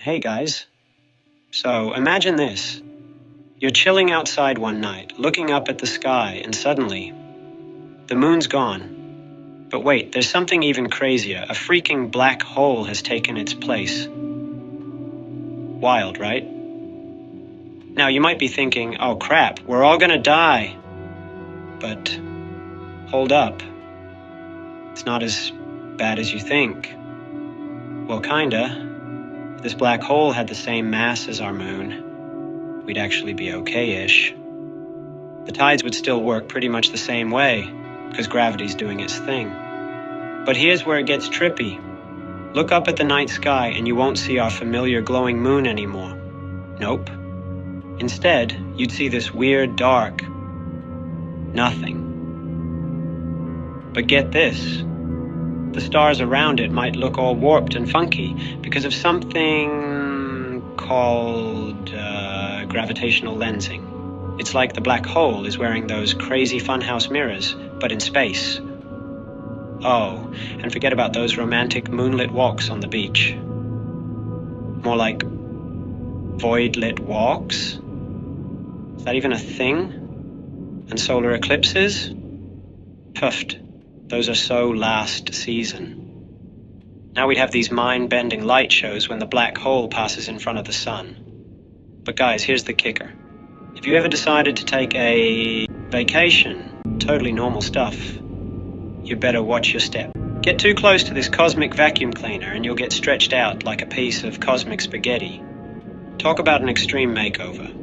Hey guys. So imagine this. You're chilling outside one night, looking up at the sky, and suddenly, the moon's gone. But wait, there's something even crazier. A freaking black hole has taken its place. Wild, right? Now you might be thinking, oh crap, we're all gonna die. But hold up. It's not as bad as you think. Well, kinda. If this black hole had the same mass as our moon, we'd actually be okay-ish. The tides would still work pretty much the same way, because gravity's doing its thing. But here's where it gets trippy. Look up at the night sky and you won't see our familiar glowing moon anymore. Nope. Instead, you'd see this weird dark nothing. But get this. The stars around it might look all warped and funky because of something called gravitational lensing. It's like the black hole is wearing those crazy funhouse mirrors, but in space. Oh, and forget about those romantic moonlit walks on the beach. More like void-lit walks? Is that even a thing? And solar eclipses? Puffed. Those are so last season. Now we'd have these mind-bending light shows when the black hole passes in front of the sun. But guys, here's the kicker. If you ever decided to take a vacation, totally normal stuff, you better watch your step. Get too close to this cosmic vacuum cleaner and you'll get stretched out like a piece of cosmic spaghetti. Talk about an extreme makeover.